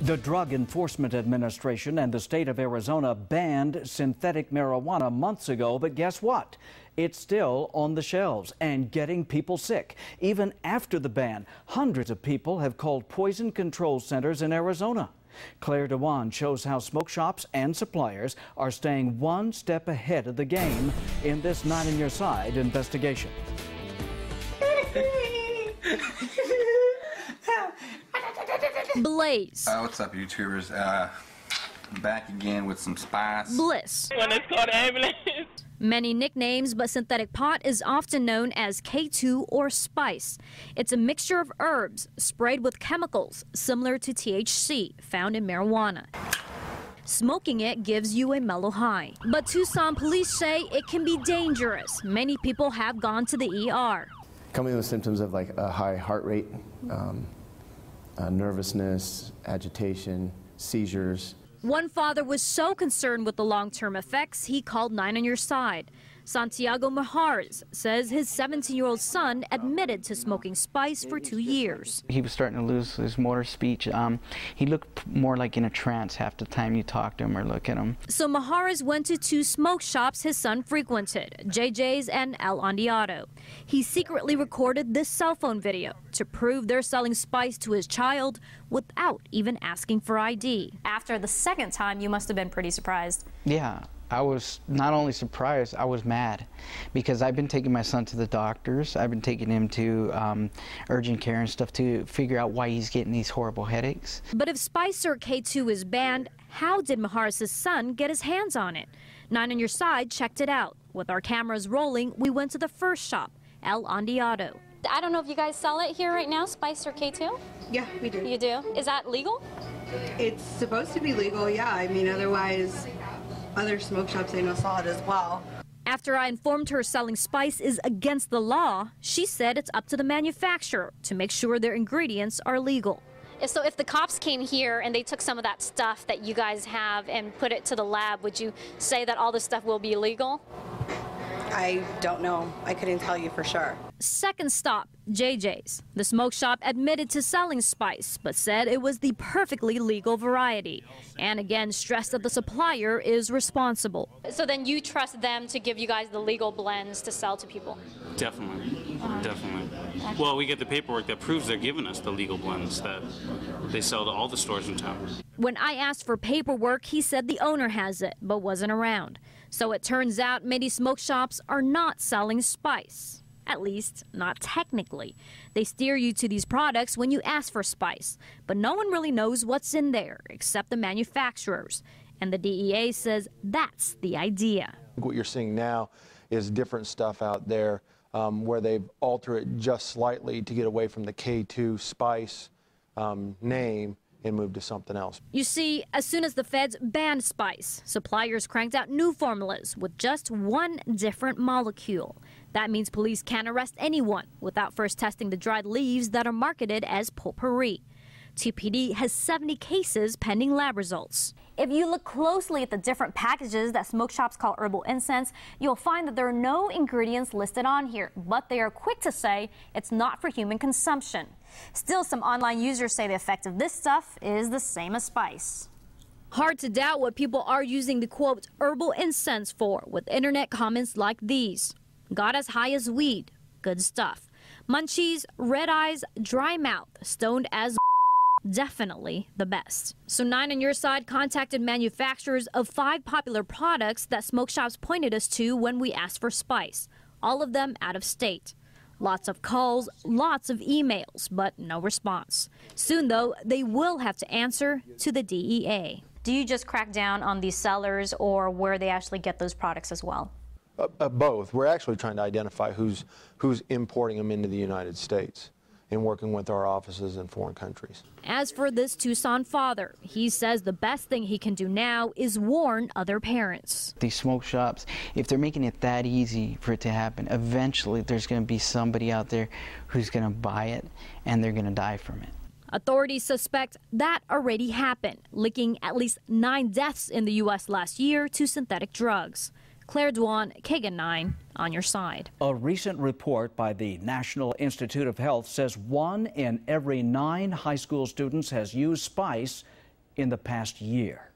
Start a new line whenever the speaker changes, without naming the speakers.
The Drug Enforcement Administration and the state of Arizona banned synthetic marijuana months ago, but guess what? It's still on the shelves and getting people sick. Even after the ban, hundreds of people have called poison control centers in Arizona. Claire Doan shows how smoke shops and suppliers are staying one step ahead of the game in this Not On Your Side investigation.
Blaze.
What's up, YouTubers? Back again with some spice.
Bliss.
When it's called ambulance.
Many nicknames, but synthetic pot is often known as K2 or spice. It's a mixture of herbs sprayed with chemicals similar to THC found in marijuana. Smoking it gives you a mellow high. But Tucson police say it can be dangerous. Many people have gone to the ER.
Coming with symptoms of like a high heart rate, nervousness, agitation, seizures.
One father was so concerned with the long-term effects, he called 9 On Your Side. Santiago MIJARES says his 17-year-old son admitted to smoking spice for 2 years.
He was starting to lose his motor speech. He looked more like in a trance half the time you talk to him or look at him.
So MIJARES went to 2 smoke shops his son frequented, JJ's and ONDEADO. He secretly recorded this cell phone video to prove they're selling spice to his child without even asking for ID.
After the second time, you must have been pretty surprised.
Yeah. I was not only surprised, I was mad because I've been taking my son to the doctors. I've been taking him to urgent care and stuff to figure out why he's getting these horrible headaches.
But if spice or K2 is banned, how did MIJARES' son get his hands on it? 9 On Your Side checked it out. With our cameras rolling, we went to the first shop, ONDEADO.
I don't know if you guys sell it here right now, spice or K2?
Yeah, we do.
You do? Is that legal?
It's supposed to be legal, yeah. I mean, otherwise, other smoke shops I know sell it as well.
After I informed her selling spice is against the law, she said it's up to the manufacturer to make sure their ingredients are legal.
So if the cops came here and they took some of that stuff that you guys have and put it to the lab, would you say that all this stuff will be illegal?
I don't know. I couldn't tell you for sure.
Second stop, JJ's. The smoke shop admitted to selling spice, but said it was the perfectly legal variety. And again, stressed that the supplier is responsible.
So then you trust them to give you guys the legal blends to sell to people?
Definitely, definitely. Well, we get the paperwork that proves they're giving us the legal blends that they sell to all the stores in town.
When I asked for paperwork, he said the owner has it, but wasn't around. So it turns out many smoke shops are not selling spice. At least, not technically. They steer you to these products when you ask for spice, but no one really knows what's in there except the manufacturers. And the DEA says that's the idea.
What you're seeing now is different stuff out there where they've altered it just slightly to get away from the K2 spice name and move to something else.
You see, as soon as the feds banned spice, suppliers cranked out new formulas with just one different molecule. That means police can't arrest anyone without first testing the dried leaves that are marketed as potpourri. TPD has 70 cases pending lab results.
If you look closely at the different packages that smoke shops call herbal incense, you'll find that there are no ingredients listed on here, but they are quick to say it's not for human consumption. Still, some online users say the effect of this stuff is the same as spice.
Hard to doubt what people are using the quote herbal incense for, with internet comments like these. Got as high as weed. Good stuff. Munchies, red eyes, dry mouth, stoned as definitely the best. So 9 On Your Side contacted manufacturers of 5 popular products that smoke shops pointed us to when we asked for spice, all of them out of state. Lots of calls, lots of emails, but no response. Soon, though, they will have to answer to the DEA.
Do you just crack down on these sellers or where they actually get those products as well?
Both. We're actually trying to identify who's importing them into the United States and working with our offices in foreign countries.
As for this Tucson father, he says the best thing he can do now is warn other parents.
These smoke shops, if they're making it that easy for it to happen, eventually there's going to be somebody out there who's going to buy it and they're going to die from it.
Authorities suspect that already happened, linking at least 9 deaths in the U.S. last year to synthetic drugs. Claire Doan, KGUN-9, On Your Side.
A recent report by the National Institute of Health says 1 in every 9 high school students has used spice in the past year.